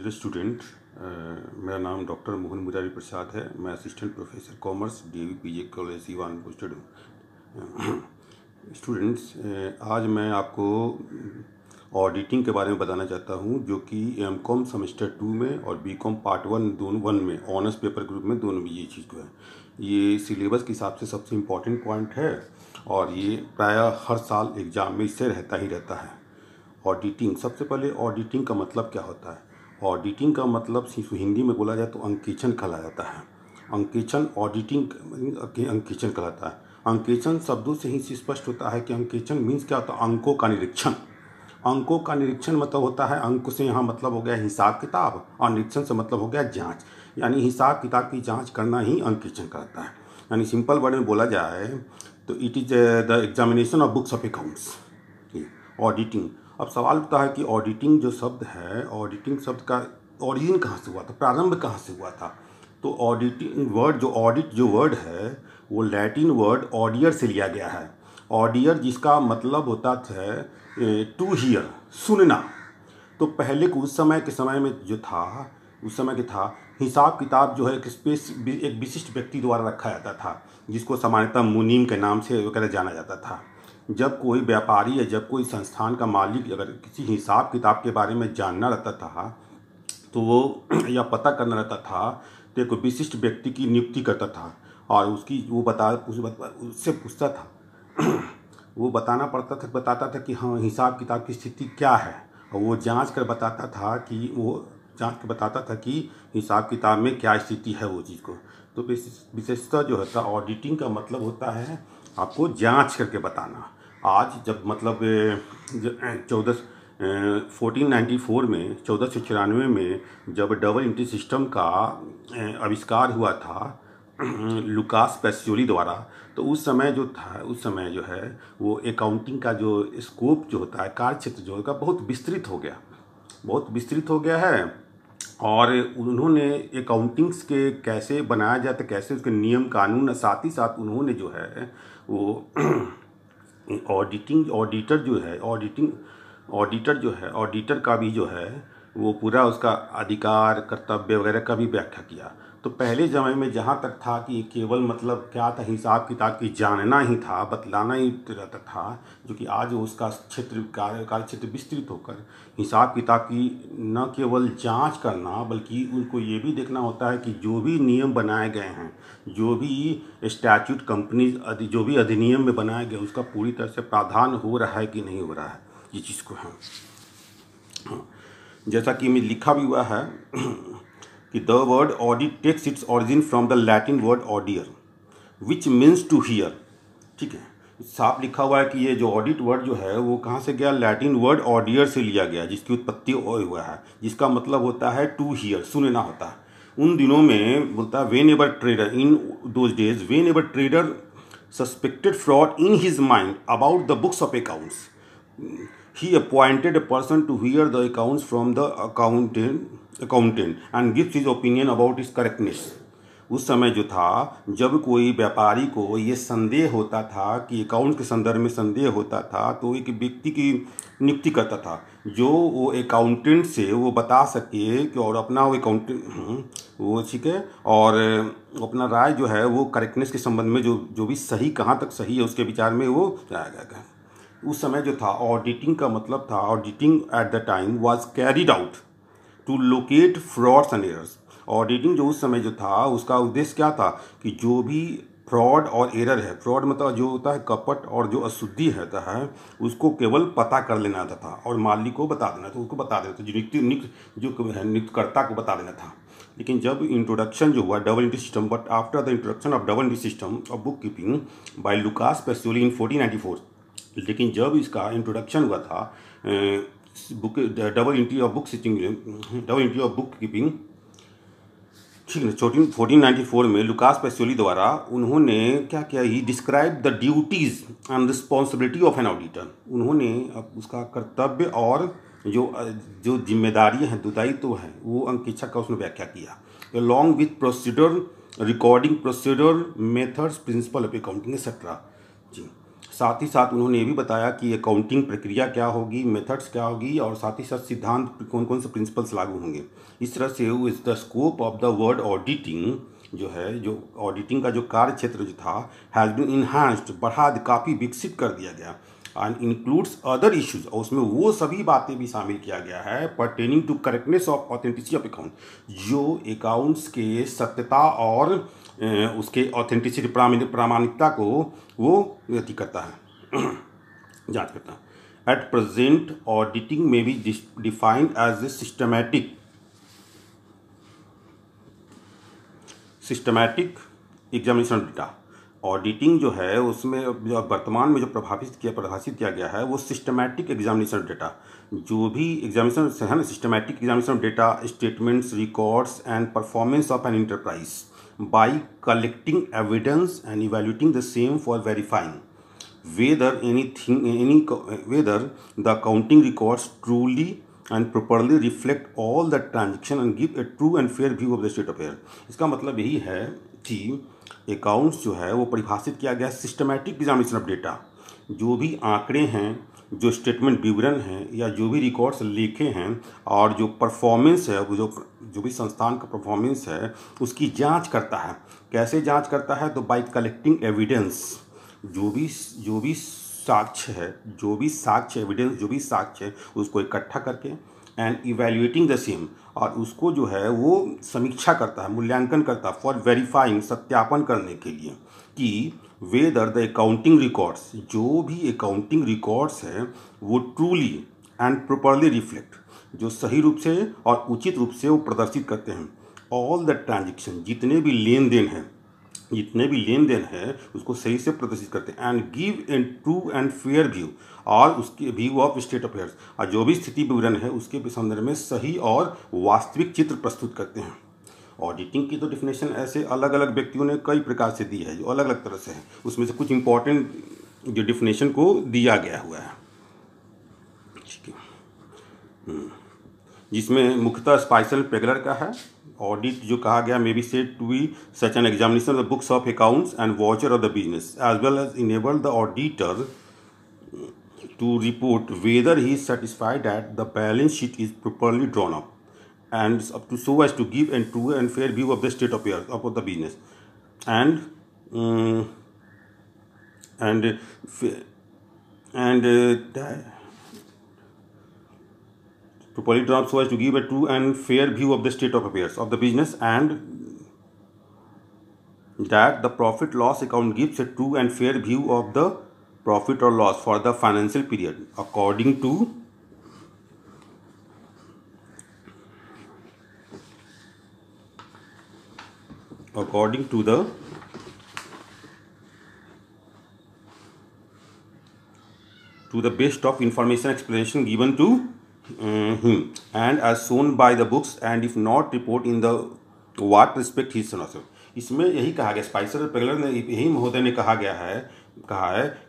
Dear student, मेरा नाम doctor Mohan Murari Prasad है। मैं assistant professor commerce DAV PG college Siwan posted हूँ। स्टूडेंट्स, आज मैं आपको ऑडिटिंग के बारे में बताना चाहता हूँ, जो कि MCOM सेमेस्टर 2 में और BCOM पार्ट 1 दोनों में ऑनर्स पेपर ग्रुप में दोनों में ये चीज़ को है। ये सिलेबस के हिसाब से सबसे इम्पॉर्टेंट पॉइंट है और ये प्रायः हर साल एग्ज़ाम में इससे रहता ही रहता है। ऑडिटिंग, सबसे पहले ऑडिटिंग का मतलब क्या होता है? ऑडिटिंग का मतलब सिर्फ हिंदी में बोला जाए तो अंकेक्षण कहलाया जाता है। अंकेक्षण, ऑडिटिंग अंकेक्षण कहलाता है। अंकेक्षण शब्दों से ही स्पष्ट होता है कि अंकेक्षण मीन्स क्या होता है? अंकों का निरीक्षण। अंकों का निरीक्षण मतलब होता है, अंक से यहाँ मतलब हो गया हिसाब किताब और निरीक्षण से मतलब हो गया जांच, यानी हिसाब किताब की जांच करना ही अंकेक्षण कहलाता है। यानी सिंपल वर्ड में बोला जाए तो it is the examination of books of accounts, auditing. अब सवाल उठता है कि ऑडिटिंग जो शब्द है, ऑडिटिंग शब्द का ओरिजिन कहाँ से हुआ था, प्रारंभ कहाँ से हुआ था? तो ऑडिटिंग वर्ड, जो ऑडिट जो वर्ड है, वो लैटिन वर्ड ऑडियर से लिया गया है। ऑडियर जिसका मतलब होता था टू हियर, सुनना। तो पहले को उस समय में जो था, उस समय के था हिसाब किताब जो है एक विशिष्ट व्यक्ति द्वारा रखा जाता था, जिसको सामान्यतः मुनीम के नाम से वगैरह जाना जाता था। जब कोई व्यापारी या जब कोई संस्थान का मालिक अगर किसी हिसाब किताब के बारे में जानना रहता था तो वो या पता करना रहता था तो एक विशिष्ट व्यक्ति की नियुक्ति करता था और उसकी वो उससे पूछता था। वो बताता था कि हाँ, हिसाब किताब की स्थिति क्या है, और वो जांच कर बताता था कि हिसाब किताब में क्या स्थिति है वो चीज़ को। तो विशेषतः जो होता है ऑडिटिंग का मतलब होता है आपको जांच करके बताना। आज जब मतलब 1494 में 1494 में जब डबल एंट्री सिस्टम का आविष्कार हुआ था लुकास पैसियोली द्वारा, तो उस समय जो है वो अकाउंटिंग का जो स्कोप जो होता है, कार्य क्षेत्र जो होगा, बहुत विस्तृत हो गया है। और उन्होंने अकाउंटिंग्स के कैसे बनाया जाता, कैसे उसके नियम कानून, साथ ही साथ उन्होंने जो है वो ऑडिटर का भी जो है वो पूरा उसका अधिकार, कर्तव्य वगैरह का भी व्याख्या किया। तो पहले ज़माने में जहाँ तक था कि केवल मतलब क्या था, हिसाब किताब की जानना ही था, बतलाना ही रहता था, जो कि आज उसका कार्य क्षेत्र विस्तृत होकर हिसाब किताब की न केवल जांच करना, बल्कि उनको ये भी देखना होता है कि जो भी नियम बनाए गए हैं, जो भी स्टैट्यूट कंपनी जो भी अधिनियम में बनाया गया, उसका पूरी तरह से प्रावधान हो रहा है कि नहीं हो रहा है, ये चीज़ को है। जैसा कि में लिखा भी हुआ है कि the word audit takes its origin from the Latin word audire which means to hear. ठीक है, साफ लिखा हुआ है कि ये जो ऑडिट वर्ड जो है वो कहाँ से गया? लैटिन वर्ड ऑडियर से लिया गया, जिसकी उत्पत्ति हुआ है, जिसका मतलब होता है टू हियर, सुनना होता है। उन दिनों में बोलता है when ever trader in those days, when ever trader suspected fraud in his mind about the books of accounts, he appointed a person to hear the accounts from the accountant and gives his opinion about its correctness. उस समय जो था, जब कोई व्यापारी को ये संदेह होता था कि अकाउंट के संदर्भ में संदेह होता था, तो एक व्यक्ति की नियुक्ति करता था जो वो अकाउंटेंट से वो बता सके कि और अपना वो अकाउंटेंट वो ठीक है, और अपना राय जो है वो करेक्टनेस के संबंध में जो भी सही, कहाँ तक सही है उसके विचार में वो जाया गया। उस समय जो था ऑडिटिंग का मतलब था, auditing at the time was carried out to locate frauds and errors. Auditing जो उस समय जो था उसका उद्देश्य क्या था कि जो भी फ्रॉड और एरर है, फ्रॉड मतलब जो होता है कपट, और जो अशुद्धि रहता है उसको केवल पता कर लेना आता था और मालिक को बता देना था, उसको बता देना था, जो नियुक्तकर्ता को बता देना था। लेकिन जब इंट्रोडक्शन जो हुआ double entry system, but after the introduction of double entry system of book keeping by Lucas Pacioli in 1494, लेकिन जब इसका इंट्रोडक्शन हुआ था double entry of book keeping, ठीक है, 1494 में लुकास पैसियोली द्वारा उन्होंने क्या किया? He describe the duties and responsibility of an auditor. उन्होंने उसका कर्तव्य और जो जिम्मेदारी है, दायित्व है, वो अंकेक्षक का उसने व्याख्या किया, along with procedure, recording procedure, methods, principle of accounting etcetera. जी, साथ ही साथ उन्होंने ये भी बताया कि अकाउंटिंग प्रक्रिया क्या होगी, मेथड्स क्या होगी, और साथ ही साथ सिद्धांत कौन कौन से प्रिंसिपल्स लागू होंगे। इस तरह से वो is the scope of the word auditing जो है, जो ऑडिटिंग का जो कार्य क्षेत्र जो था, हैज़ बीन इन्हांस्ड, काफ़ी विकसित कर दिया गया। एंड इंक्लूड्स अदर इश्यूज, और उसमें वो सभी बातें भी शामिल किया गया है pertaining to correctness of authenticity of account, जो अकाउंट्स के सत्यता और उसके ऑथेंटिसिटी प्रामाणिकता को वो व्यक्ति करता है जांच करता है। एट प्रेजेंट ऑडिटिंग में be defined as a systematic examination data. Auditing जो है उसमें जो वर्तमान में जो परिभाषित किया गया है वो सिस्टमैटिक एग्जामिनेशन डेटा, जो भी एग्जामिनेशन है ना, systematic examination data, statements, records and performance of an enterprise by collecting evidence and evaluating the same for verifying whether whether the accounting records truly and properly reflect all the transaction and give a true and fair view of the state of affairs। इसका मतलब यही है कि accounts जो है वो परिभाषित किया गया सिस्टमैटिक एग्जामिनेशन ऑफ डेटा, जो भी आंकड़े हैं, जो स्टेटमेंट विवरण हैं, या जो भी रिकॉर्ड्स लिखे हैं, और जो परफॉर्मेंस है, वो जो भी संस्थान का परफॉर्मेंस है उसकी जांच करता है। कैसे जांच करता है? तो बाय कलेक्टिंग एविडेंस, जो भी साक्ष्य है, एविडेंस, जो भी साक्ष्य है उसको इकट्ठा करके, एंड इवैल्यूएटिंग द सेम, और उसको जो है वो समीक्षा करता है, मूल्यांकन करता है, फॉर वेरीफाइंग, सत्यापन करने के लिए कि वेदर द अकाउंटिंग रिकॉर्ड्स, जो भी अकाउंटिंग रिकॉर्ड्स है वो ट्रूली एंड प्रॉपरली रिफ्लेक्ट, जो सही रूप से और उचित रूप से वो प्रदर्शित करते हैं, ऑल द ट्रांजेक्शन, जितने भी लेन देन है उसको सही से प्रदर्शित करते हैं, and give a true and fair view, और उसके व्यू ऑफ स्टेट अफेयर्स, और जो भी स्थिति विवरण है उसके संदर्भ में सही और वास्तविक चित्र प्रस्तुत करते हैं। ऑडिटिंग की तो डिफिनेशन ऐसे अलग अलग व्यक्तियों ने कई प्रकार से दी है, जो अलग अलग तरह से है, उसमें से कुछ इंपॉर्टेंट जो डिफिनेशन को दिया गया हुआ है, ठीक है, जिसमें मुख्यतः स्पाइसल पेगलर का है। ऑडिट जो कहा गया may be said to be such an examination of the books of accounts and voucher of the business as well as enable the auditor to report whether he is satisfied that the balance sheet is properly drawn up and up to so as to give a true and fair view of the state of affairs of the business and properly drawn so as to give a true and fair view of the state of affairs of the business, and that the profit loss account gives a true and fair view of the profit or loss for the financial period according to the best of information explanation given to him and as shown by the books, and if not report in the what respect he should also। इसमें यही कहा गया, Spicer Pegler ने, यही महोदय ने कहा है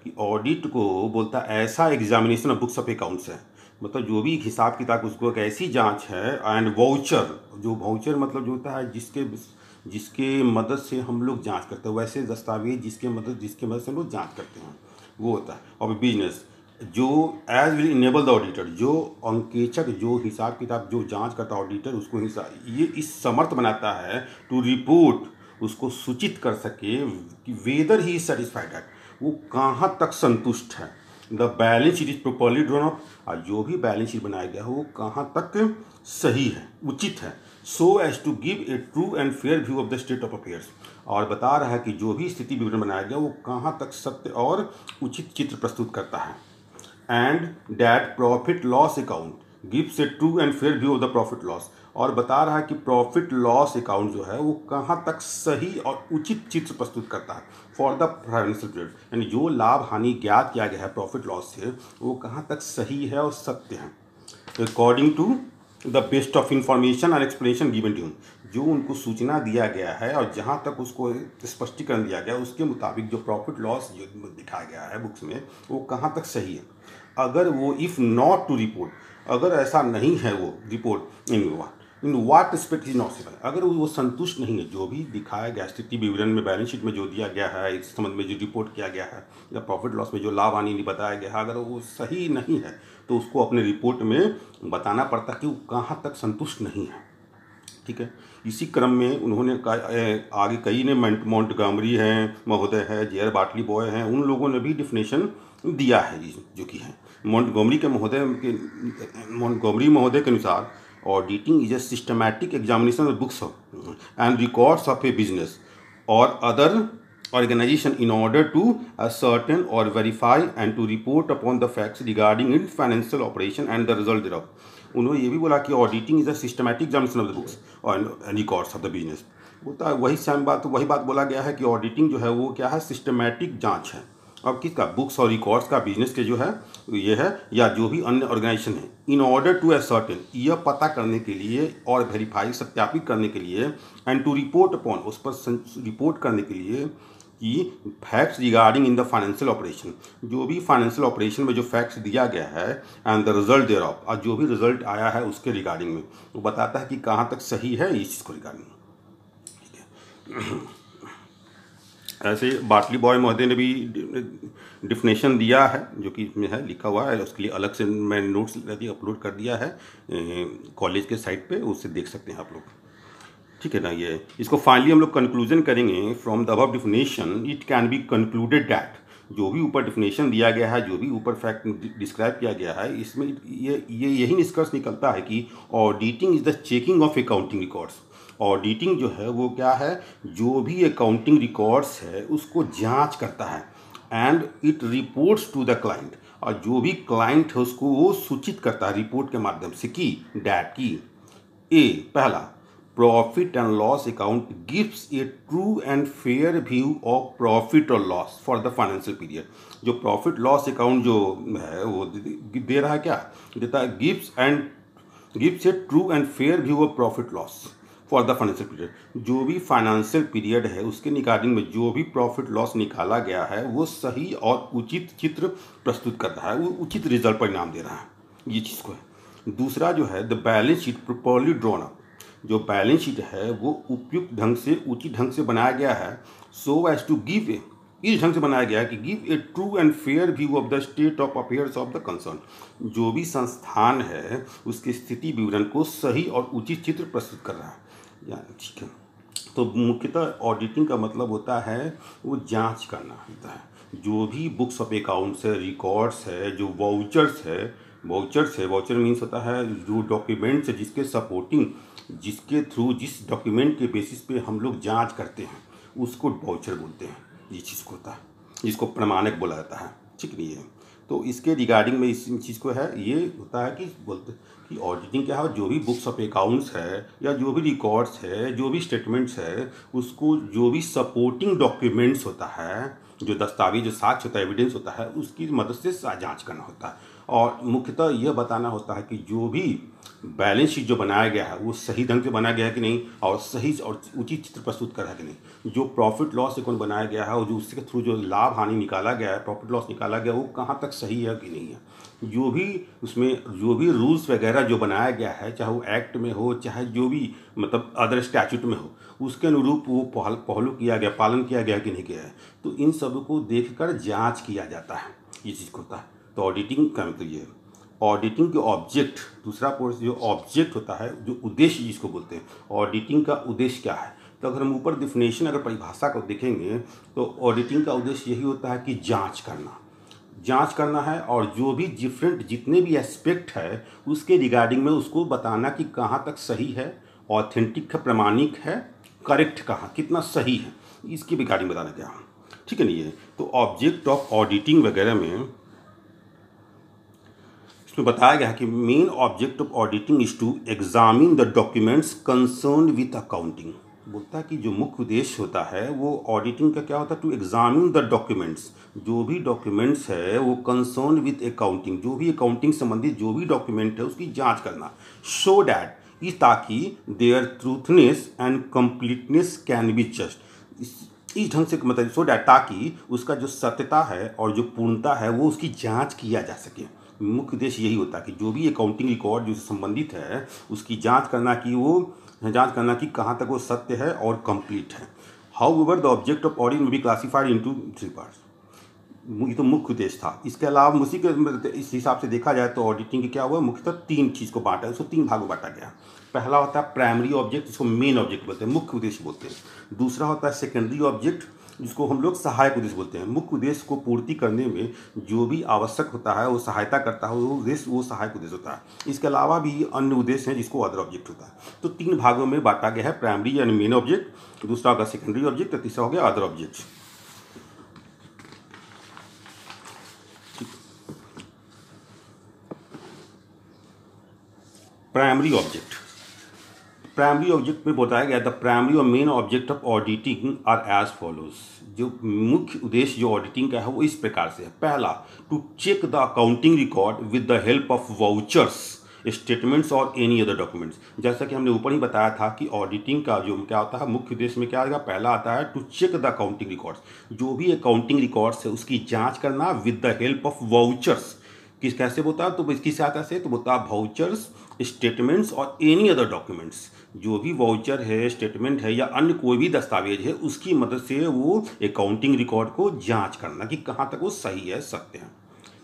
कि ऑडिट को बोलता ऐसा examination of books of accounts है, मतलब जो भी हिसाब किताब उसको एक ऐसी जांच है, एंड वाउचर, जो वाउचर मतलब जो होता है जिसके मदद से हम लोग जांच करते हैं, वैसे दस्तावेज जिसके मदद से हम लोग जांच करते हैं वो होता है। और बिजनेस जो as will enable the auditor, जो अंकेक्षक, जो हिसाब किताब जो जांच करता है ऑडिटर, उसको ये इस समर्थ बनाता है टू रिपोर्ट, उसको सूचित कर सके कि whether he is satisfied at, वो कहाँ तक संतुष्ट है, the balance sheet is properly drawn up, और जो भी बैलेंस शीट बनाया गया है वो कहाँ तक सही है, उचित है, so as to give a true and fair view of the state of affairs, और बता रहा है कि जो भी स्थिति विवरण बनाया गया वो कहाँ तक सत्य और उचित चित्र प्रस्तुत करता है, and that profit loss account gives a true and fair view of the profit loss, और बता रहा है कि प्रॉफिट लॉस अकाउंट जो है वो कहाँ तक सही और उचित चित्र प्रस्तुत करता है फॉर द फाइनेंशियल पीरियड, यानी जो लाभ हानि ज्ञात किया गया है प्रॉफिट लॉस से वो कहाँ तक सही है और सत्य है, according to the best of information and explanation given to, जो उनको सूचना दिया गया है और जहाँ तक उसको स्पष्टीकरण दिया गया उसके मुताबिक जो प्रॉफिट लॉस जो दिखाया गया है बुक्स में वो कहाँ तक सही है। अगर वो इफ़ नॉट टू रिपोर्ट, अगर ऐसा नहीं है वो report in in what respect is not satisfied, अगर वो संतुष्ट नहीं है जो भी दिखाया गया स्थिति विवरण में, बैलेंस शीट में जो दिया गया है, इस संबंध में जो रिपोर्ट किया गया है या प्रॉफिट लॉस में जो लाभ हानि बताया गया है, अगर वो सही नहीं है तो उसको अपने रिपोर्ट में बताना पड़ता है कि वो कहाँ तक संतुष्ट नहीं है। ठीक है, इसी क्रम में उन्होंने आगे कई ने मोंटगोमरी हैं महोदय है, जे आर बाटली बॉय हैं, उन लोगों ने भी डिफिनेशन दिया है जो कि है मोंटगोमरी महोदय के अनुसार auditing is a systematic examination of books and records of A business और other organization in order to ascertain or verify and to report upon the facts regarding its financial operation and the result thereof. उन्होंने ये भी बोला कि auditing is a systematic examination of the books और records of the business. होता है वही बात बोला गया है कि ऑडिटिंग जो है वो क्या है, सिस्टमैटिक जांच है। अब किसका, बुक्स और रिकॉर्ड्स का, बिजनेस के जो है ये है या जो भी अन्य ऑर्गेनाइजेशन है, इन ऑर्डर टू असर्टेन, यह पता करने के लिए और वेरीफाई, सत्यापित करने के लिए, एंड टू रिपोर्ट अपॉन, उस पर रिपोर्ट करने के लिए कि facts regarding in the financial operation, जो भी फाइनेंशियल ऑपरेशन में जो फैक्ट्स दिया गया है, and the result thereof, और जो भी रिजल्ट आया है उसके रिगार्डिंग में वो बताता है कि कहाँ तक सही है इस चीज़ को रिगार्डिंग। ठीक है, ऐसे बाटली बॉय महोदय ने भी डिफिनेशन दिया है जो कि इसमें है, लिखा हुआ है, उसके लिए अलग से मैं नोट्स अपलोड कर दिया है कॉलेज के साइट पे, उससे देख सकते हैं आप लोग। ठीक है ना, ये इसको फाइनली हम लोग कंक्लूजन करेंगे। From the above definition it can be concluded that, जो भी ऊपर डिफिनेशन दिया गया है, जो भी ऊपर फैक्ट डिस्क्राइब किया गया है, इसमें यही निष्कर्ष निकलता है कि auditing is the checking of accounting records. Auditing जो है वो क्या है, जो भी अकाउंटिंग रिकॉर्ड्स है उसको जांच करता है, and it reports to the client, और जो भी क्लाइंट है उसको वो सूचित करता है रिपोर्ट के माध्यम से कि डैट की ए, पहला, profit and loss account gives a true and fair view of profit और loss for the financial period. जो प्रॉफिट लॉस अकाउंट जो है वो दे रहा है, क्या देता है, gives a true and fair view of profit loss for the financial period. जो भी फाइनेंशियल पीरियड है उसके रिगार्डिंग में जो भी प्रॉफिट लॉस निकाला गया है वो सही और उचित चित्र प्रस्तुत कर रहा है, वो उचित रिजल्ट परिणाम दे रहा है, ये चीज़ को है। दूसरा जो है, the balance sheet properly drawn up, जो बैलेंस शीट है वो उपयुक्त ढंग से, उचित ढंग से बनाया गया है, so as to give a, इस ढंग से बनाया गया है कि give a true and fair view of the state of affairs of the concern. जो भी संस्थान है उसकी स्थिति विवरण को सही और उचित चित्र प्रस्तुत कर रहा है। ठीक है, तो मुख्यतः ऑडिटिंग का मतलब होता है वो जांच करना होता है। जो भी बुक्स ऑफ अकाउंट्स है, रिकॉर्ड्स है, जो वाउचर मीन्स होता है जो डॉक्यूमेंट्स है जिसके सपोर्टिंग, जिसके थ्रू, जिस डॉक्यूमेंट के बेसिस पे हम लोग जांच करते हैं उसको वाउचर बोलते हैं, ये चीज़ को होता है, जिसको प्रमाणक बोला जाता है। ठीक नहीं है, तो इसके रिगार्डिंग में इस चीज़ को है, ये होता है कि बोलते कि ऑडिटिंग क्या है, जो भी बुक्स ऑफ अकाउंट्स है या जो भी रिकॉर्ड्स है, जो भी स्टेटमेंट्स है, उसको जो भी सपोर्टिंग डॉक्यूमेंट्स होता है, जो दस्तावेज, जो साक्ष्य होता है, एविडेंस होता है, उसकी मदद से जांच करना होता है। और मुख्यतः यह बताना होता है कि जो भी बैलेंस शीट जो बनाया गया है वो सही ढंग से बनाया गया है कि नहीं, और सही और उचित चित्र प्रस्तुत कर रहा है कि नहीं। जो प्रॉफिट लॉस अकाउंट बनाया गया है और जो उसके थ्रू जो लाभ हानि निकाला गया है, प्रॉफिट लॉस निकाला गया, वो कहाँ तक सही है कि नहीं है। जो भी उसमें जो भी रूल्स वगैरह जो बनाया गया है, चाहे वो एक्ट में हो, चाहे जो भी मतलब अदर स्टैट्यूट में हो, उसके अनुरूप वो पहलू किया गया, पालन किया गया कि नहीं किया है। तो इन सब को देखकर जाँच किया जाता है, ये चीज़ को होता है। तो ऑडिटिंग का मतलब ये है। ऑडिटिंग के ऑब्जेक्ट, दूसरा पोर्शन जो ऑब्जेक्ट होता है, जो उद्देश्य जिसको बोलते हैं, ऑडिटिंग का उद्देश्य क्या है। तो अगर हम ऊपर डिफिनेशन, अगर परिभाषा को देखेंगे तो ऑडिटिंग का उद्देश्य यही होता है कि जांच करना है, और जो भी जितने भी एस्पेक्ट है उसके रिगार्डिंग में उसको बताना कि कहाँ तक सही है, ऑथेंटिक है, प्रमाणिक है, करेक्ट कहाँ, कितना सही है, इसकी रिगार्डिंग बताना क्या। ठीक है नहीं है, तो ऑब्जेक्ट ऑफ ऑडिटिंग वगैरह में इसमें बताया गया है कि main object of auditing is to examine the documents concern with accounting. बोलता है कि जो मुख्य उद्देश्य होता है वो ऑडिटिंग का क्या होता है, टू एग्जामिन द डॉक्यूमेंट्स, जो भी डॉक्यूमेंट्स है वो कंसर्न विथ अकाउंटिंग, जो भी अकाउंटिंग संबंधित जो भी डॉक्यूमेंट है उसकी जांच करना, सो डैट, ताकि their truthness and completeness can be just, इस ढंग से मतलब सो डैट, ताकि उसका जो सत्यता है और जो पूर्णता है वो उसकी जांच किया जा सके। मुख्य उद्देश्य यही होता है कि जो भी अकाउंटिंग रिकॉर्ड जो संबंधित है उसकी जांच करना कि कहाँ तक वो सत्य है और कंप्लीट है। However the object of audit में बी क्लासिफाइड इनटू 3 पार्ट्स। ये तो मुख्य उद्देश्य था। इसके अलावा उसी के इस हिसाब से देखा जाए तो ऑडिटिंग के क्या हुआ, मुख्यतः 3 चीज़ को बांटा, उसको 3 भागों में बांटा गया। पहला होता है प्राइमरी ऑब्जेक्ट, जिसको मेन ऑब्जेक्ट बोलते हैं, मुख्य उद्देश्य बोलते हैं। दूसरा होता है सेकेंडरी ऑब्जेक्ट, जिसको हम लोग सहायक उद्देश्य बोलते हैं। मुख्य उद्देश्य को पूर्ति करने में जो भी आवश्यक होता है वो सहायता करता है, वो उद्देश्य वो सहायक उद्देश्य होता है। इसके अलावा भी अन्य उद्देश्य हैं जिसको अदर ऑब्जेक्ट होता है। तो 3 भागों में बांटा गया है, प्राइमरी यानी मेन ऑब्जेक्ट, दूसरा होगा सेकेंडरी ऑब्जेक्ट और तीसरा हो गया अदर ऑब्जेक्ट। प्राइमरी ऑब्जेक्ट में बताया गया द प्राइमरी और main object of auditing are as follows. जो मुख्य उद्देश्य जो ऑडिटिंग का है वो इस प्रकार से है। पहला, to check the accounting record with the help of vouchers, statements और एनी अदर डॉक्यूमेंट्स। जैसा कि हमने ऊपर ही बताया था कि ऑडिटिंग का जो क्या होता है, मुख्य उद्देश्य में क्या आएगा, पहला आता है to check the accounting records, जो भी अकाउंटिंग रिकॉर्ड्स है उसकी जांच करना with the help of vouchers. कैसे बोलता है, तो इसकी सहायता से तो बोलता है वाउचर्स, स्टेटमेंट्स और एनी अदर डॉक्यूमेंट्स। जो भी वाउचर है, स्टेटमेंट है या अन्य कोई भी दस्तावेज है उसकी मदद से वो अकाउंटिंग रिकॉर्ड को जांच करना कि कहाँ तक वो सही है, सत्य है।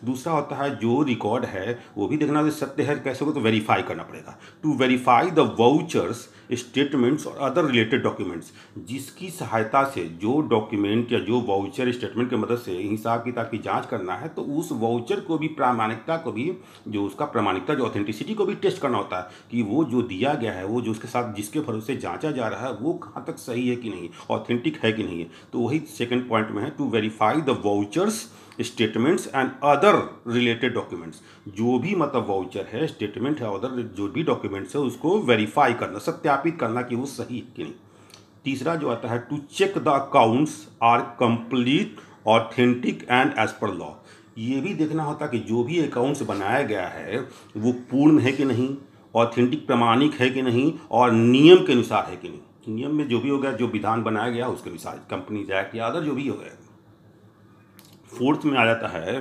दूसरा होता है जो रिकॉर्ड है वो भी देखना कि सत्य है, कैसे हो तो वेरीफाई करना पड़ेगा। To verify the vouchers, statements और अदर रिलेटेड डॉक्यूमेंट्स, जिसकी सहायता से जो डॉक्यूमेंट या जो वाउचर स्टेटमेंट की मदद से हिसाब किताब की जांच करना है, तो उस वाउचर को भी प्रामाणिकता को भी जो उसका प्रामाणिकता जो ऑथेंटिसिटी को भी टेस्ट करना होता है कि वो जो दिया गया है, वो जो उसके साथ जिसके भरोसे जांचा जा रहा है वो कहाँ तक सही है कि नहीं, ऑथेंटिक है कि नहीं है। तो वही सेकेंड पॉइंट में है, to verify the vouchers, statements and other related documents. जो भी मतलब वाउचर है, स्टेटमेंट है, अदर जो भी डॉक्यूमेंट्स है उसको वेरीफाई करना, सत्यापित करना कि वो सही है कि नहीं। तीसरा जो आता है, to check the accounts are complete, authentic and as per law. ये भी देखना होता है कि जो भी अकाउंट्स बनाया गया है वो पूर्ण है कि नहीं, ऑथेंटिक प्रमाणिक है कि नहीं और नियम के अनुसार है कि नहीं। नियम में जो भी हो गया, जो विधान बनाया गया उसके अनुसार, कंपनीज एक्ट या अदर जो भी हो गया। फोर्थ में आ जाता है,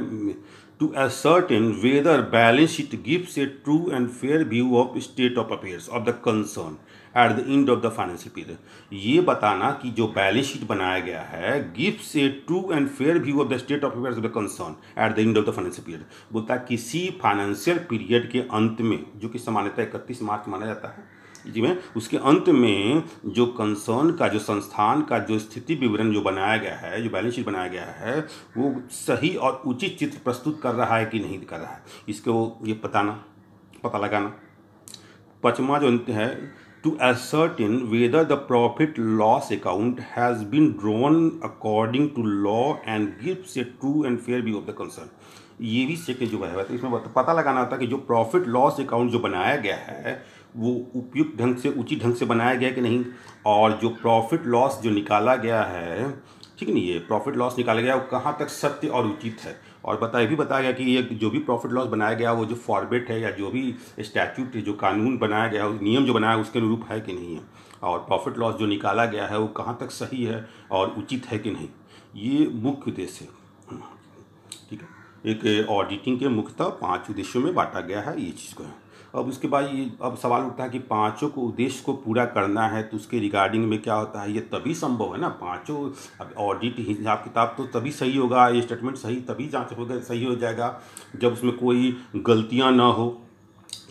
to ascertain whether balance sheet gives a true and fair view of state of affairs of the concern at the end of the financial period। ये बताना कि जो बैलेंस शीट बनाया गया है gives a true and fair view of the state of affairs of the concern at the end of the financial period। बोलता है किसी फाइनेंशियल पीरियड के अंत में, जो कि सामान्यतः 31 मार्च माना जाता है जिसमें उसके अंत में जो कंसर्न का, जो संस्थान का जो स्थिति विवरण जो बनाया गया है, जो बैलेंस शीट बनाया गया है, वो सही और उचित चित्र प्रस्तुत कर रहा है कि नहीं कर रहा है, इसको ये पता लगाना। पांचवा जो है, to ascertain whether the profit loss account has been drawn according to law and gives a true and fair view of the concern। ये भी सेकेंड जो है, तो इसमें पता लगाना होता है कि जो प्रॉफिट लॉस अकाउंट जो बनाया गया है वो उपयुक्त ढंग से, उचित ढंग से बनाया गया कि नहीं, और जो प्रॉफिट लॉस जो निकाला गया है, ठीक नहीं, ये प्रॉफिट लॉस निकाला गया वो कहाँ तक सत्य और उचित है। और ये भी बताया गया कि ये जो भी प्रॉफिट लॉस बनाया गया वो जो फॉर्मेट है या जो भी स्टैट्यूट है, जो कानून बनाया गया, नियम जो बनाया उसके अनुरूप है कि नहीं है, और प्रॉफिट लॉस जो निकाला गया है वो कहाँ तक सही है और उचित है कि नहीं। ये मुख्य उद्देश्य है, ठीक है। एक ऑडिटिंग के मुख्यतः 5 उद्देश्यों में बांटा गया है, ये चीज़ को है। अब उसके बाद ये अब सवाल उठता है कि पांचों को उद्देश्य को पूरा करना है तो उसके रिगार्डिंग में क्या होता है, ये तभी संभव है ना, पांचों। अब ऑडिट हिसाब किताब तो तभी सही होगा, ये स्टेटमेंट सही तभी जांच होगा, सही हो जाएगा जब उसमें कोई गलतियां ना हो।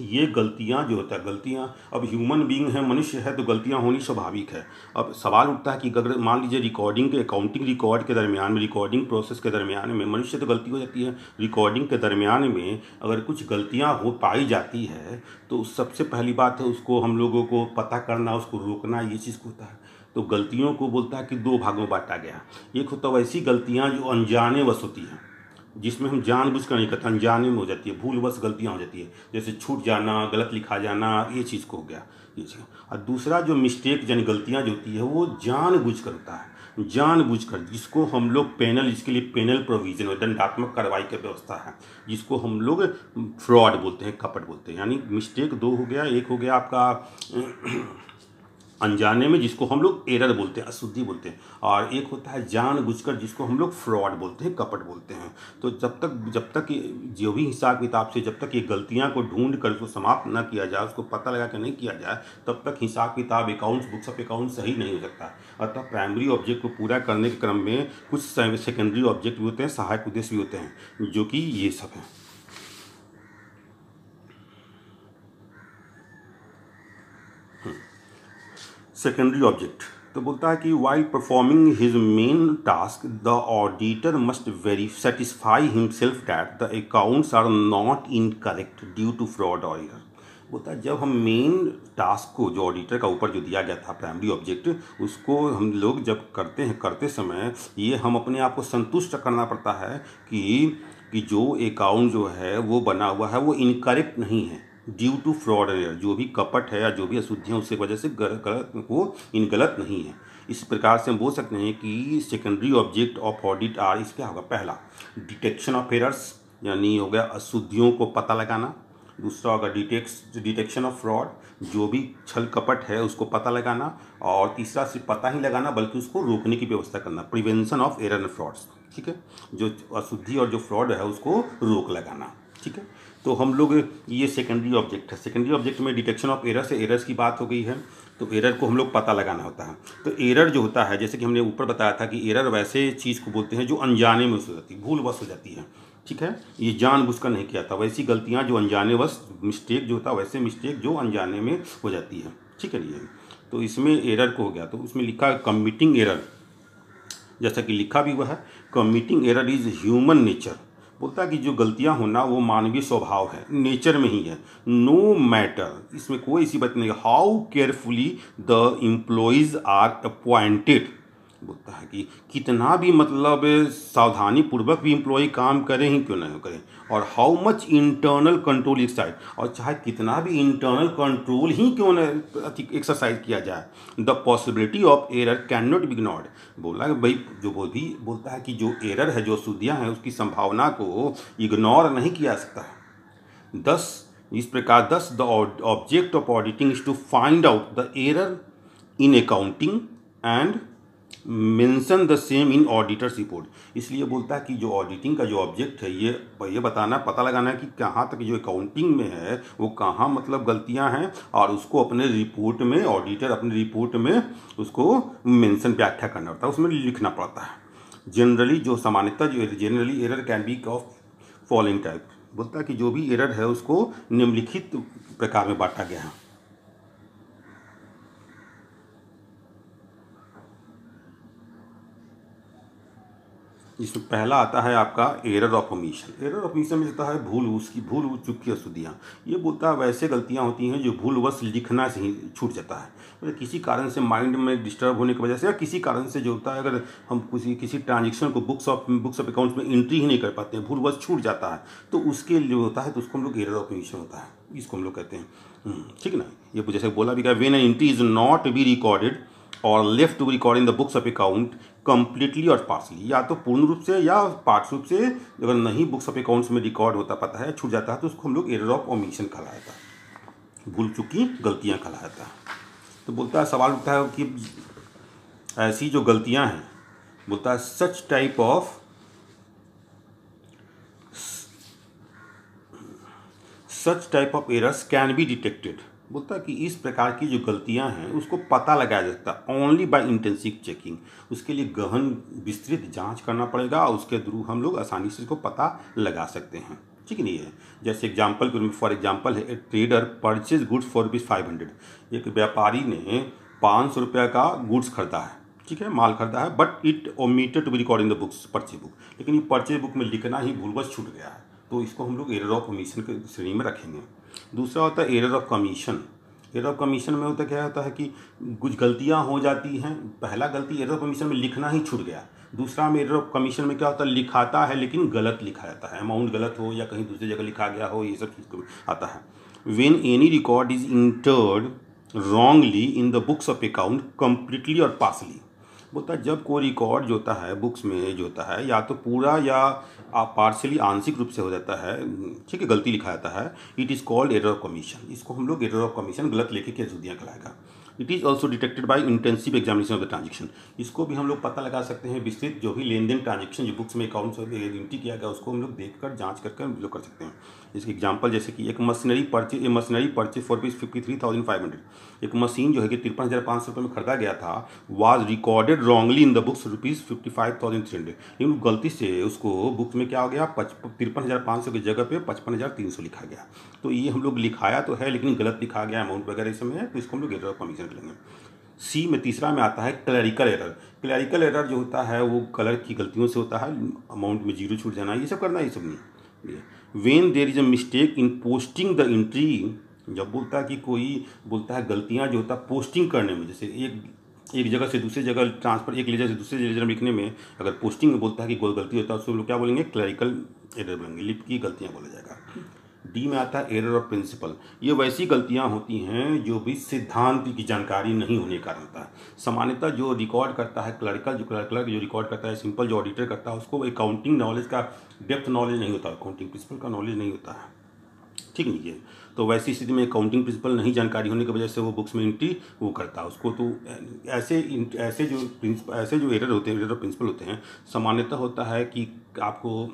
ये गलतियां जो होता है, गलतियां, अब ह्यूमन बीइंग है, मनुष्य है, तो गलतियां होनी स्वाभाविक है। अब सवाल उठता है कि अगर मान लीजिए रिकॉर्डिंग के, अकाउंटिंग रिकॉर्ड के दरमियान में, रिकॉर्डिंग प्रोसेस के दरमियान में मनुष्य तो गलती हो जाती है, रिकॉर्डिंग के दरमियान में अगर कुछ गलतियां हो पाई जाती है तो सबसे पहली बात है उसको हम लोगों को पता करना, उसको रोकना, ये चीज़ होता है। तो गलतियों को बोलता है कि 2 भागों में बांटा गया। एक होता है वैसी गलतियाँ जो अनजाने वश होती हैं, जिसमें हम जानबूझकर नहीं करते, अनजाने में हो जाती है, भूलवश गलतियां हो जाती है, जैसे छूट जाना, गलत लिखा जाना, ये चीज़ को हो गया ये चीज़। और दूसरा जो मिस्टेक यानी गलतियां जो होती है वो जानबूझकर होता है, जानबूझकर, जिसको हम लोग पेनल, इसके लिए पेनल प्रोविजन, दंडात्मक कार्रवाई की व्यवस्था है, जिसको हम लोग फ्रॉड बोलते हैं, कपट बोलते हैं। यानी मिस्टेक 2 हो गया, एक हो गया आपका अनजाने में, जिसको हम लोग एरर बोलते हैं, अशुद्धि बोलते हैं, और एक होता है जानबूझकर, जिसको हम लोग फ्रॉड बोलते हैं, कपट बोलते हैं। तो जब तक जो भी हिसाब किताब से जब तक ये गलतियां को ढूंढ कर उसको समाप्त ना किया जाए, उसको पता लगा कर नहीं किया जाए, तब तक हिसाब किताब अकाउंट्स, बुक्स ऑफ अकाउंट सही नहीं हो सकता। अतः प्राइमरी ऑब्जेक्ट को पूरा करने के क्रम में कुछ सेकेंडरी ऑब्जेक्ट भी होते हैं, सहायक उद्देश्य भी होते हैं, जो कि ये सब हैं। सेकेंडरी ऑब्जेक्ट तो बोलता है कि while performing his main task the auditor must very satisfy himself that the accounts are not incorrect due to fraud और एरर। बोलता है जब हम मेन टास्क को, जो ऑडिटर का ऊपर जो दिया गया था प्राइमरी ऑब्जेक्ट, उसको हम लोग जब करते हैं, करते समय ये हम अपने आप को संतुष्ट करना पड़ता है कि जो अकाउंट जो है वो बना हुआ है वो इनकरेक्ट नहीं है ड्यू टू फ्रॉड एरर। जो भी कपट है या जो भी अशुद्धियाँ उसकी वजह से गलत गलत नहीं है। इस प्रकार से हम बोल सकते हैं कि secondary object of audit are, इस क्या होगा, पहला डिटेक्शन ऑफ एरर्स, यानी हो गया अशुद्धियों को पता लगाना। दूसरा होगा डिटेक्शन ऑफ फ्रॉड, जो भी छल कपट है उसको पता लगाना। और तीसरा सिर्फ पता ही लगाना बल्कि उसको रोकने की व्यवस्था करना, prevention of error and frauds. ठीक है, जो अशुद्धि और जो फ्रॉड है उसको रोक लगाना। ठीक है, तो हम लोग ये सेकेंडरी ऑब्जेक्ट है। सेकेंडरी ऑब्जेक्ट में डिटेक्शन ऑफ एरर से एरर्स की बात हो गई है, तो एरर को हम लोग पता लगाना होता है। तो एरर जो होता है, जैसे कि हमने ऊपर बताया था कि एरर वैसे चीज़ को बोलते हैं जो अनजाने में हो जाती है, भूलवश हो जाती है। ठीक है, ये जानबूझकर नहीं किया था, वैसी गलतियाँ जो अनजाने वश, मिस्टेक जो होता है वैसे मिस्टेक जो अनजाने में हो जाती है। ठीक है, ये तो इसमें एरर को हो गया, तो उसमें लिखा है कमिटिंग एरर, जैसा कि लिखा भी हुआ है, committing error is human nature. बोलता है कि जो गलतियां होना वो मानवीय स्वभाव है, नेचर में ही है। नो मैटर, इसमें कोई ऐसी बात नहीं, how carefully the employees are appointed. बोलता है कि कितना भी मतलब सावधानी पूर्वक भी एम्प्लॉय काम करें ही क्यों नहीं करें, और how much internal control exercise, और चाहे कितना भी इंटरनल कंट्रोल ही क्यों न एक्सरसाइज किया जाए, the possibility of error can not be ignored. बोला कि भाई जो वो भी बोलता है कि जो एरर है, जो अशुद्धियाँ हैं, उसकी संभावना को इग्नोर नहीं किया जा सकता है। दस इस प्रकार the object of auditing is to find out the error in accounting and mention the same in auditors report. इसलिए बोलता है कि जो ऑडिटिंग का जो ऑब्जेक्ट है ये बताना, पता लगाना है कि कहाँ तक जो अकाउंटिंग में है वो कहाँ मतलब गलतियाँ हैं, और उसको अपने रिपोर्ट में, ऑडिटर अपने रिपोर्ट में उसको मेंशन, व्याख्या करना पड़ता है, उसमें लिखना पड़ता है। जनरली जो सामान्यतः जो generally error can be of following type. बोलता है कि जो भी एरर है उसको निम्नलिखित प्रकार में बांटा गया है। जिसमें पहला आता है आपका error of omission. Error of omission में होता है भूल चूक की अशुद्धियाँ। ये बोलता है वैसे गलतियाँ होती हैं जो भूलवश लिखना से ही छूट जाता है, मतलब किसी कारण से माइंड में डिस्टर्ब होने की वजह से, या किसी कारण से जो होता है, अगर हम किसी ट्रांजेक्शन को बुक्स ऑफ अकाउंट्स में एंट्री ही नहीं कर पाते हैं, भूलवश छूट जाता है, तो उसके लिए होता है, तो उसको हम लोग एरर ऑफ ओमिशन होता है, इसको हम लोग कहते हैं। ठीक है ना, ये जैसे बोला भी गया, when an entry is not be recorded और left to be record in the books of account completely और पार्सली, या तो पूर्ण रूप से या पार्ट्स रूप से अगर नहीं बुक्स ऑफ अकाउंट्स में रिकॉर्ड होता पता है, छूट जाता है, तो उसको हम लोग एरर ऑफ ओमिशन कहलाता है, भूल चूक की गलतियाँ कहलाता है। तो बोलता है, सवाल उठता है कि ऐसी जो गलतियाँ हैं, बोलता है such type of errors can be detected. बोलता है कि इस प्रकार की जो गलतियां हैं उसको पता लगाया जा सकता है ओनली बाय इंटेंसिव चेकिंग। उसके लिए गहन विस्तृत जांच करना पड़ेगा, और उसके थ्रू हम लोग आसानी से इसको पता लगा सकते हैं। ठीक नहीं है, जैसे एग्जाम्पल, फॉर एग्जाम्पल है, ए ट्रेडर परचेज गुड्स फॉर ₹500। एक व्यापारी ने 500 रुपये का गुड्स खरीदा है, ठीक है, माल खरीदा है, but it omitted to be record in the books, purchase book. लेकिन ये परचेज बुक में लिखना ही भूलवश छूट गया है, तो इसको हम लोग एरर ऑफ ओमिशन के श्रेणी में रखेंगे। दूसरा होता है error of commission. Error of commission में होता क्या होता है कि कुछ गलतियां हो जाती हैं। पहला गलती एरर ऑफ कमीशन में लिखना ही छूट गया। दूसरा में एरर ऑफ कमीशन में क्या होता है, लिखाता है लेकिन गलत लिखा जाता है, अमाउंट गलत हो या कहीं दूसरी जगह लिखा गया हो, ये सब चीज़ आता है। When any record is entered wrongly in the books of account completely और पार्सली। बोलता है जब कोई रिकॉर्ड जो होता है बुक्स में जो होता है, या तो पूरा या पार्शियली आंशिक रूप से हो जाता है, ठीक है, गलती लिखा जाता है, it is called error of commission. इसको हम लोग एरर ऑफ कमीशन, गलत लेखे की अशुद्धियाँ कहलाएगा। It is also detected by intensive examination of the transaction. इसको भी हम लोग पता लगा सकते हैं विस्तृत, जो भी लेन देन ट्रांजेक्शन जो बुक्स में अकाउंट्स एंट्री किया गया उसको हम लोग देख कर जाँच कर हम लोग कर सकते हैं। इसके एग्जाम्पल जैसे कि एक मशीनरी परचेज फॉर रुपीज़ 53,500, एक मशीन जो है कि 53,500 रुपये में खरीदा गया था, was recorded wrongly in the books rupees 55,300, लेकिन गलती से उसको बुक्स में क्या हो गया 53,500 की जगह पे 55,300 लिखा गया। तो ये हम लोग लिखाया तो है लेकिन गलत लिखा गया अमाउंट वगैरह इस समय है, तो इसको हम लोग एरर ऑफ कमीशन करेंगे। सी में तीसरा में आता है क्लरिकल एरर। क्लरिकल एरर जो होता है वो कलर की गलतियों से होता है, अमाउंट में जीरो छूट जाना, ये सब करना, ये सब नहीं। When there is a mistake in posting the entry, जब बोलता है कि कोई बोलता है गलतियां जो होता है पोस्टिंग करने में, जैसे एक जगह से दूसरी जगह ट्रांसफर, एक लेजर से दूसरे लेजर में लिखने में अगर पोस्टिंग में बोलता है कि कोई गलती होता है उसको लोग क्या बोलेंगे, क्लरिकल एरर बोलेंगे, लिप की गलतियां बोला जाएगा। डी में आता है एरर ऑफ प्रिंसिपल। ये वैसी गलतियां होती हैं जो भी सिद्धांत की जानकारी नहीं होने के कारण होता है। सामान्यतः जो रिकॉर्ड करता है क्लर्क जो रिकॉर्ड करता है, सिंपल जो ऑडिटर करता है, उसको अकाउंटिंग नॉलेज का डेप्थ नॉलेज नहीं होता, अकाउंटिंग प्रिंसिपल का नॉलेज नहीं होता है, ठीक नहीं है। तो वैसी स्थिति में अकाउंटिंग प्रिंसिपल नहीं जानकारी होने की वजह से वो बुक्स में एंट्री वो करता है उसको। तो ऐसे जो एरर होते हैं, एरर ऑफ प्रिंसिपल होते हैं, सामान्यतः होता है कि आपको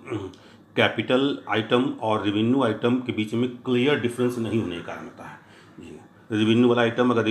कैपिटल आइटम और रेवेन्यू आइटम के बीच में क्लियर डिफरेंस नहीं होने के कारण होता है जी। रेवेन्यू वाला आइटम अगर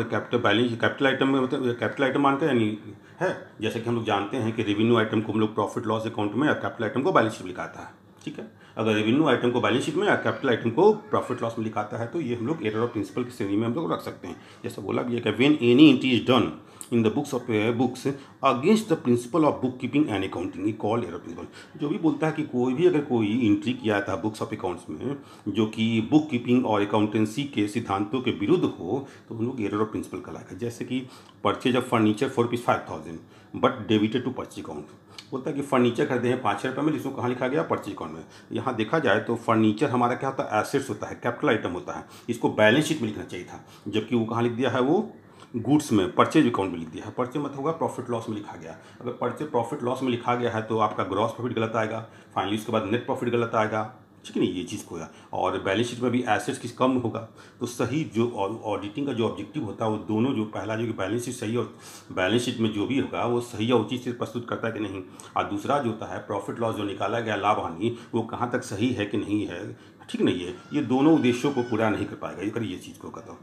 कैपिटल आइटम में मतलब कैपिटल आइटम मानते हैं यानी है, जैसे कि हम लोग जानते हैं कि रेवेन्यू आइटम को हम लोग प्रॉफिट लॉस अकाउंट में, और कैपिटल आइटम को बैलेंस शीट में लिखाता है, ठीक है। अगर रेवेन्यू आइटम को बैलेंस शीट में या कैपिटल आइटम को प्रॉफिट लॉस में लिखाता है, तो ये हम लोग एरर ऑफ प्रिंसिपल की श्रेणी में हम लोग रख सकते हैं। जैसा बोला भी है कि when any entry is done in the books against the principle of book keeping and accounting is called error principle. जो भी बोलता है कि कोई भी अगर कोई एंट्री किया था बुक्स ऑफ अकाउंट्स में जो कि बुक कीपिंग और अकाउंटेंसी के सिद्धांतों के विरुद्ध हो, तो हम लोग एरर ऑफ प्रिंसिपल कहलाएगा। जैसे कि purchase of furniture for ₹5,000 but debited to purchase account. बोलता है कि फर्नीचर खरीदे हैं 5,000 रुपये में, जिसको कहाँ लिखा गया, परचेज अकाउंट में। यहाँ देखा जाए तो फर्नीचर हमारा क्या होता है, एसेट्स होता है, कैपिटल आइटम होता है, इसको बैलेंस शीट में लिखना चाहिए था, जबकि वो कहाँ लिख दिया है, वो गुड्स में परचेज अकाउंट में लिख दिया है। परचेज मतलब होगा प्रॉफिट लॉस में लिखा गया। अगर परचेज प्रॉफिट लॉस में लिखा गया है तो आपका ग्रॉस प्रॉफिट गलत आएगा, फाइनली उसके बाद नेट प्रॉफिट गलत आएगा, ठीक है नहीं, ये चीज़ को होगा। और बैलेंस शीट में भी एसेट्स की कम होगा। तो सही जो ऑडिटिंग का जो ऑब्जेक्टिव होता है वो दोनों, जो पहला जो कि बैलेंस शीट सही और बैलेंस शीट में जो भी होगा वो सही और उचित से प्रस्तुत करता है कि नहीं, और दूसरा जो होता है प्रॉफिट लॉस जो निकाला गया लाभ हानि वो कहाँ तक सही है कि नहीं है, ठीक नहीं है, ये दोनों उद्देश्यों को पूरा नहीं कर पाएगा ये ये चीज़ को कहता हूँ।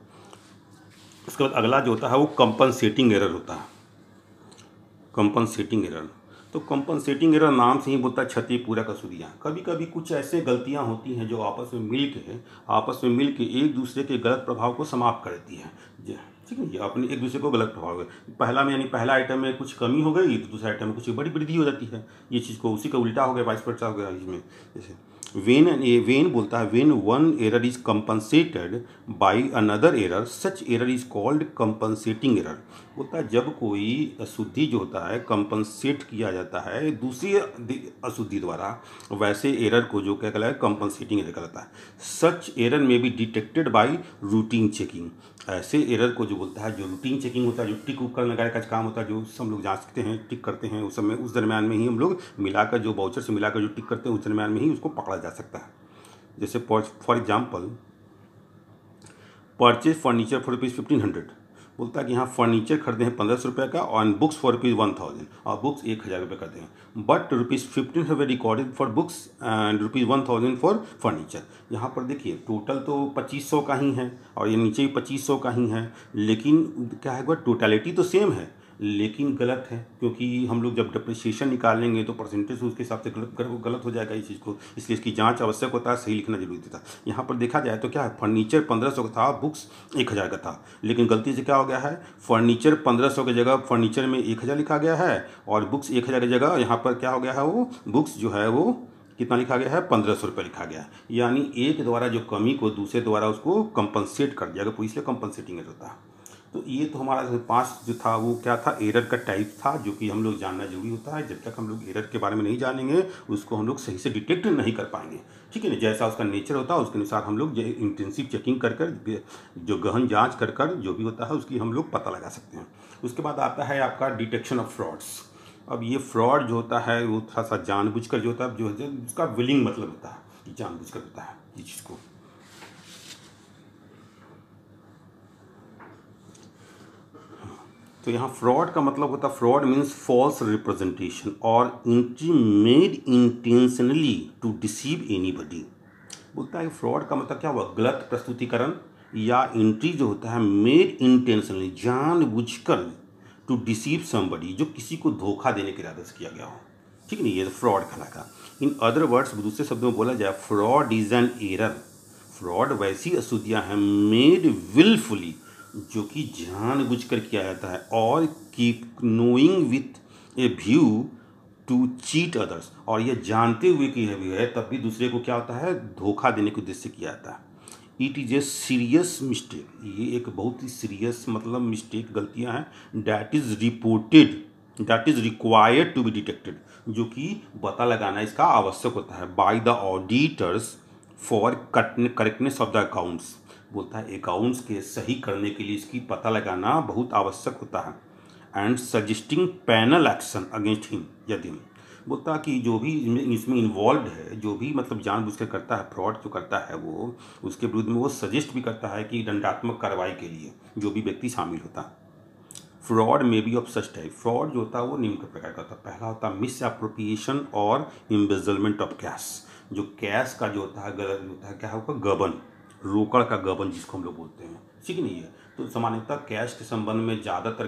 उसके बाद अगला जो होता है वो कंपनसेटिंग एरर होता है। कंपनसेटिंग एरर, तो कंपनसेटिंग एरर नाम से ही बोलता है क्षति पूरा कसूरियाँ। कभी कभी कुछ ऐसे गलतियाँ होती हैं जो आपस में मिल के एक दूसरे के गलत प्रभाव को समाप्त कर देती है, ठीक है। ये अपने एक दूसरे को गलत प्रभाव है। पहला में यानी पहला आइटम में कुछ कमी हो गई तो दूसरे आइटम में कुछ बड़ी वृद्धि हो जाती है। ये चीज़ को उसी का उल्टा हो गया, वाइस वर्सा हो गया इसमें। जैसे वेन बोलता है when one error is compensated by another error such error is called compensating error. बोलता है जब कोई अशुद्धि जो होता है कंपनसेट किया जाता है दूसरी अशुद्धि द्वारा, वैसे एरर को जो क्या कहलाता है, कंपनसेटिंग एरर कहलाता है। सच एरर में be detected by routine checking. ऐसे एरर को जो बोलता है, जो रूटीन चेकिंग होता है, जो टिक उपकरण लगाने का काम होता है, जो हम लोग जांचते हैं, टिक करते हैं, उस समय उस दरम्यान में ही हम लोग मिलाकर जो बाउचर से मिलाकर जो टिक करते हैं उस दरम्यान में ही उसको पकड़ा जा सकता है। जैसे for example purchase furniture for ₹1,500। बोलता है कि यहाँ फर्नीचर खरीदे हैं 1,500 रुपये का और बुक्स फॉर ₹1,000 और बुक्स 1,000 रुपये करते हैं, but ₹1,500 recorded for books and ₹1,000 for furniture. यहाँ पर देखिए टोटल तो 2,500 का ही है और ये नीचे भी 2,500 का ही है, लेकिन क्या है टोटलिटी तो सेम है लेकिन गलत है, क्योंकि हम लोग जब डिप्रिसिएशन निकालेंगे तो परसेंटेज उसके हिसाब से गलत हो जाएगा इस चीज़ को, इसलिए इसकी जांच आवश्यक होता है, सही लिखना जरूरी था। यहाँ पर देखा जाए तो क्या है, फर्नीचर 1,500 का था, बुक्स 1,000 का था, लेकिन गलती से क्या हो गया है, फर्नीचर 1,500 की जगह फर्नीचर में 1,000 लिखा गया है और बुक्स 1,000 की जगह यहाँ पर क्या हो गया है, वो बुक्स जो है वो कितना लिखा गया है, 1,500 रुपये लिखा गया है। यानी एक द्वारा जो कमी को दूसरे द्वारा उसको कंपनसेट कर दिया गया, इसलिए कंपनसेटिंग एरर होता है। तो ये तो हमारा 5 जो था वो क्या था, एरर का टाइप था, जो कि हम लोग जानना जरूरी होता है। जब तक हम लोग एरर के बारे में नहीं जानेंगे उसको हम लोग सही से डिटेक्ट नहीं कर पाएंगे, ठीक है ना। जैसा उसका नेचर होता है उसके अनुसार हम लोग इंटेंसिव चेकिंग कर जो गहन जांच कर जो भी होता है उसकी हम लोग पता लगा सकते हैं। उसके बाद आता है आपका डिटेक्शन ऑफ फ्रॉड्स। अब ये फ्रॉड जो होता है वो थोड़ा सा जानबूझकर जो होता है, जो उसका विलिंग मतलब होता है, जानबूझकर होता है ये चीज़ को। तो यहाँ फ्रॉड का मतलब होता है, फ्रॉड मीन्स फॉल्स रिप्रेजेंटेशन और entry made intentionally to deceive anybody. बोलता है फ्रॉड का मतलब क्या हुआ, गलत प्रस्तुतिकरण या एंट्री जो होता है मेड इंटेंशनली, जानबूझकर, टू डिसीव समबडी, जो किसी को धोखा देने के इरादे से किया गया हो। ठीक नहीं, ये फ्रॉड कहलाएगा। इन अदर वर्ड्स, दूसरे शब्दों में बोला जाए, fraud is an error. Fraud वैसी अशुद्धियाँ हैं मेड विलफुली, जो कि जानबूझकर किया जाता है, और keep knowing with a view to cheat others, और यह जानते हुए कि है तब भी दूसरे को क्या होता है, धोखा देने के उद्देश्य से किया जाता है। It is a serious mistake, ये एक बहुत ही सीरियस मतलब मिस्टेक, गलतियां हैं, that is reported, that is required to be detected, जो कि पता लगाना इसका आवश्यक होता है, by the auditors for correctness of the accounts. बोलता है अकाउंट्स के सही करने के लिए इसकी पता लगाना बहुत आवश्यक होता है। And suggesting panel action against him, यदि बोलता है कि जो भी इसमें इन्वॉल्व है, जो भी मतलब जानबूझकर करता है, फ्रॉड जो करता है वो, उसके विरुद्ध में वो सजेस्ट भी करता है कि दंडात्मक कार्रवाई के लिए जो भी व्यक्ति शामिल होता है। फ्रॉड में भी ऑफ सच टाइप, फ्रॉड जो होता है वो निम्न प्रकार का होता है। पहला होता है मिस अप्रोप्रिएशन और एम्बेजलमेंट ऑफ कैश। जो कैश का जो होता है गलत होता है, क्या होगा, गबन, रोकड़ का गबन जिसको हम लोग बोलते हैं, ठीक नहीं है। तो सामान्यतः कैश के संबंध में ज़्यादातर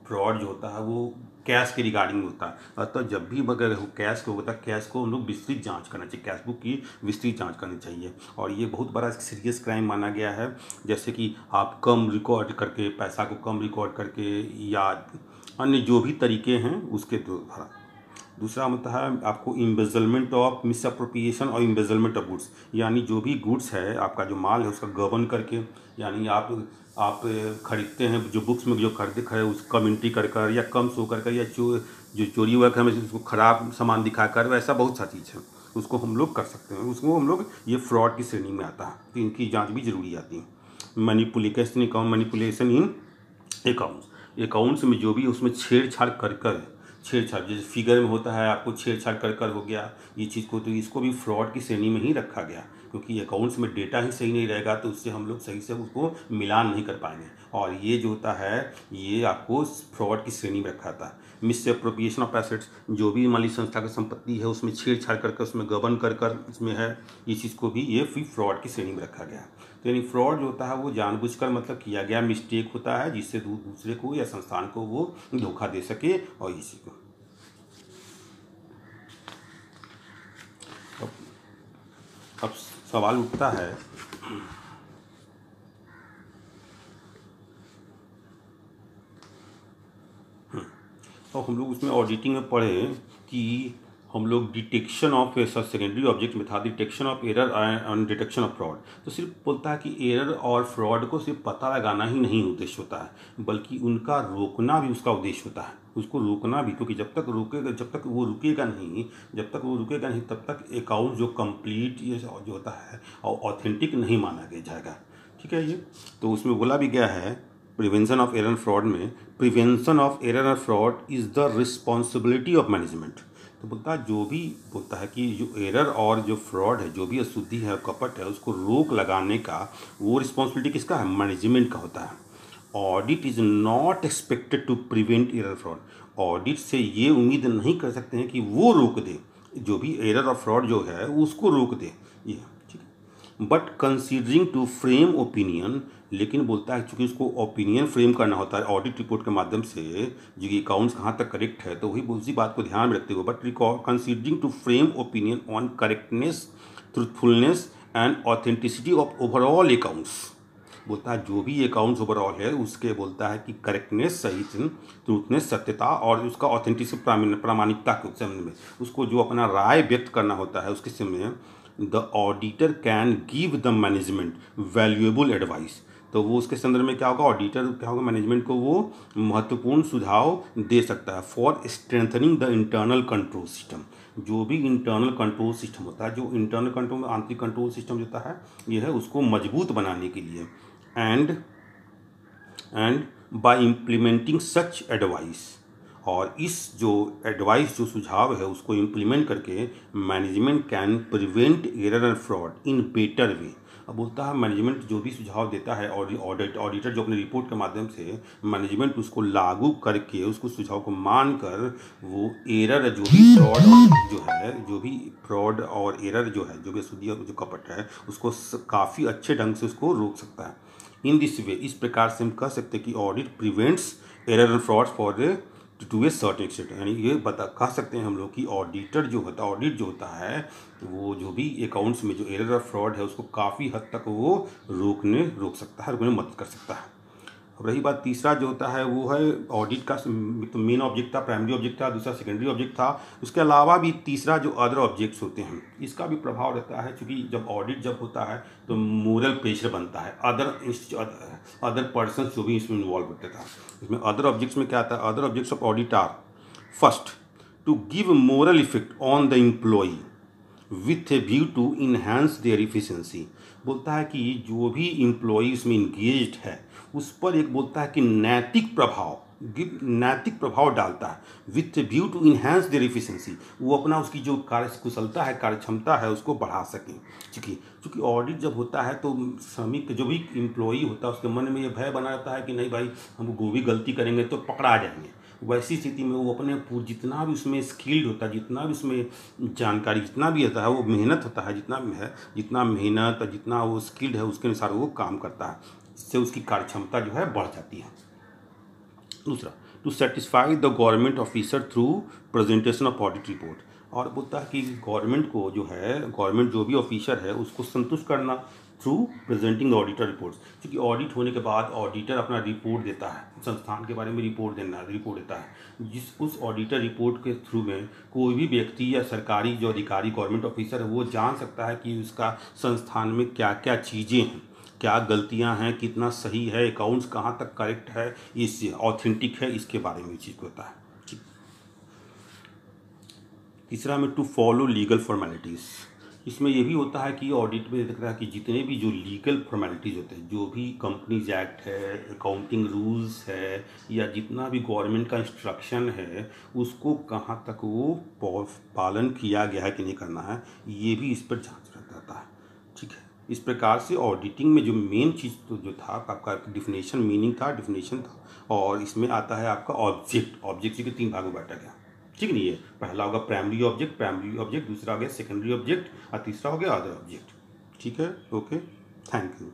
फ्रॉड जो होता है वो कैश के रिगार्डिंग होता है। अतः जब भी अगर कैश को होता है, कैश को हम लोग विस्तृत जांच करना चाहिए, कैश बुक की विस्तृत जांच करनी चाहिए। और ये बहुत बड़ा सीरियस क्राइम माना गया है, जैसे कि आप कम रिकॉर्ड करके, पैसा को कम रिकॉर्ड करके, या अन्य जो भी तरीके हैं उसके द्वारा। दूसरा मतलब है आपको इम्बेजलमेंट ऑफ मिसअप्रोप्रिएशन और इम्बेजलमेंट ऑफ गुड्स, यानी जो भी गुड्स है, आपका जो माल है उसका गबन करके, यानी आप खरीदते हैं जो बुक्स में जो खरीदे उसको कम एंट्री कर कर, या कम शो कर कर, या जो चोरी हुआ है हमें उसको ख़राब सामान दिखाकर, वैसा बहुत सा चीज़ है, उसको हम लोग कर सकते हैं, उसको हम लोग, ये फ्रॉड की श्रेणी में आता है, तो इनकी जाँच भी जरूरी आती है। मैनिपुलेशन इन अकाउंट्स में जो भी उसमें छेड़छाड़ कर छेड़छाड़, जैसे फिगर में होता है आपको छेड़छाड़ कर हो गया ये चीज़ को, तो इसको भी फ्रॉड की श्रेणी में ही रखा गया, क्योंकि अकाउंट्स में डेटा ही सही नहीं रहेगा तो उससे हम लोग सही से उसको मिलान नहीं कर पाएंगे, और ये जो होता है ये आपको फ्रॉड की श्रेणी में रखा था। मिसअप्रोप्रिएशन ऑफ एसेट्स, जो भी माली संस्था की संपत्ति है उसमें छेड़छाड़ कर उसमें गबन कर इसमें है, ये चीज़ को भी ये फिर फ्रॉड की श्रेणी में रखा गया। तो यानी फ्रॉड जो होता है वो जानबूझकर मतलब किया गया मिस्टेक होता है, जिससे दूसरे को या संस्थान को वो धोखा दे सके, और इसी को अब सवाल उठता है और हम लोग उसमें ऑडिटिंग में पढ़े कि हम लोग डिटेक्शन ऑफ सेकेंडरी ऑब्जेक्ट में था, detection of error and detection of fraud. तो सिर्फ बोलता है कि एरर और फ्रॉड को सिर्फ पता लगाना ही नहीं उद्देश्य होता है, बल्कि उनका रोकना भी उसका उद्देश्य होता है, उसको रोकना भी, क्योंकि जब तक वो रुकेगा नहीं तब तक अकाउंट जो कंप्लीट ये जो होता है और ऑथेंटिक नहीं माना जाएगा। ठीक है, ये तो उसमें बोला भी गया है prevention of error and fraud में, prevention of error and fraud is the responsibility of management. तो बोलता है जो भी बोलता है कि जो एरर और जो फ्रॉड है, जो भी अशुद्धि है, कपट है, उसको रोक लगाने का वो रिस्पॉन्सिबिलिटी किसका है, मैनेजमेंट का होता है। Audit is not expected to prevent error fraud, audit से ये उम्मीद नहीं कर सकते हैं कि वो रोक दे, जो भी एरर और फ्रॉड जो है उसको रोक दे, ये ठीक है। But considering to frame opinion, लेकिन बोलता है चूँकि उसको ओपिनियन फ्रेम करना होता है ऑडिट रिपोर्ट के माध्यम से, जो कि अकाउंट्स कहाँ तक करेक्ट है, तो वही उसी बात को ध्यान में रखते हुए, but considering to frame opinion on correctness, truthfulness and authenticity of overall accounts. बोलता है जो भी अकाउंट्स ओवरऑल है उसके बोलता है कि करेक्टनेस, सही, ट्रूथनेस, सत्यता, और उसका ऑथेंटिसिटी, प्रामाणिकता के संबंध में उसको जो अपना राय व्यक्त करना होता है उसके संबंध में, the auditor can give the management valuable advice. तो वो उसके संदर्भ में क्या होगा, ऑडिटर क्या होगा, मैनेजमेंट को वो महत्वपूर्ण सुझाव दे सकता है for strengthening the internal control system. जो भी इंटरनल कंट्रोल सिस्टम होता है, जो इंटरनल कंट्रोल आंतरिक कंट्रोल सिस्टम होता है, ये है उसको मजबूत बनाने के लिए, and bye implementing such advice, और इस जो एडवाइस, जो सुझाव है, उसको इम्प्लीमेंट करके management can prevent error and fraud in better way. अब बोलता है मैनेजमेंट जो भी सुझाव देता है ऑडिटर जो अपने रिपोर्ट के माध्यम से मैनेजमेंट उसको लागू करके उसको सुझाव को मानकर वो एरर जो भी फ्रॉड और एरर जो है जो भी अशुद्धि जो कपट है उसको काफ़ी अच्छे ढंग से उसको रोक सकता है। इन दिस वे, इस प्रकार से हम कह सकते हैं कि audit prevents error and fraud for to a certain extent. यानी ये कह सकते हैं हम लोग कि ऑडिट जो होता है वो जो भी अकाउंट्स में जो एरर और फ्रॉड है उसको काफ़ी हद तक वो रोक सकता है, रोकने में मदद कर सकता है। अब रही बात तीसरा जो होता है वो है ऑडिट का तो मेन ऑब्जेक्ट था, प्राइमरी ऑब्जेक्ट था, दूसरा सेकेंडरी ऑब्जेक्ट था। उसके अलावा भी तीसरा जो अदर ऑब्जेक्ट्स होते हैं इसका भी प्रभाव रहता है, क्योंकि जब ऑडिट होता है तो मोरल प्रेशर बनता है अदर पर्सन जो भी इसमें इन्वॉल्व होते था। इसमें अदर ऑब्जेक्ट्स में क्या आता है, other objects of audit are first to give moral effect on the employee with a view to enhance their efficiency. बोलता है कि जो भी एम्प्लॉई इसमें इंगेज्ड है उस पर एक बोलता है कि नैतिक प्रभाव डालता है with view to enhance their efficiency. वो अपना उसकी जो कार्यकुशलता है, कार्यक्षमता है उसको बढ़ा सकें। क्योंकि ऑडिट जब होता है तो श्रमिक जो भी एम्प्लॉई होता है उसके मन में ये भय बना रहता है कि नहीं भाई हम वो भी गलती करेंगे तो पकड़ा जाएंगे। वैसी स्थिति में वो अपने जितना भी उसमें स्किल्ड होता है, जितना भी उसमें जानकारी जितना भी होता है, वो मेहनत होता है जितना मेहनत और जितना वो स्किल्ड है उसके अनुसार वो काम करता है। इससे उसकी कार्यक्षमता जो है बढ़ जाती है। दूसरा, to satisfy the government officer through presentation of audit report. और बोलता है कि गवर्नमेंट जो भी ऑफिसर है उसको संतुष्ट करना थ्रू प्रेजेंटिंग ऑडिटर रिपोर्ट्स। क्योंकि ऑडिट होने के बाद ऑडिटर अपना रिपोर्ट देता है, संस्थान के बारे में रिपोर्ट देता है। उस ऑडिटर रिपोर्ट के थ्रू में कोई भी व्यक्ति या सरकारी जो अधिकारी गवर्नमेंट ऑफिसर है वो जान सकता है कि उसका संस्थान में क्या क्या चीज़ें हैं, क्या गलतियां हैं, कितना सही है, अकाउंट्स कहाँ तक करेक्ट है, ये ऑथेंटिक है, इसके बारे में चीज़ होता है। ठीक। तीसरा में टू फॉलो लीगल फॉर्मेलिटीज़। इसमें ये भी होता है कि ऑडिट में दिख रहा है कि जितने भी जो लीगल फॉर्मेलिटीज़ होते हैं, जो भी कंपनीज एक्ट है, अकाउंटिंग रूल्स है, या जितना भी गवर्नमेंट का इंस्ट्रक्शन है उसको कहाँ तक वो पालन किया गया है कि नहीं करना है, ये भी इस पर जांच रहता है। ठीक है। इस प्रकार से ऑडिटिंग में जो मेन चीज़ तो जो था आपका डिफिनेशन था और इसमें आता है आपका ऑब्जेक्ट के 3 भागों में बांटा गया। ठीक नहीं है, पहला होगा प्राइमरी ऑब्जेक्ट, दूसरा हो गया सेकेंडरी ऑब्जेक्ट और तीसरा हो गया अदर ऑब्जेक्ट। ठीक है, ओके, थैंक यू।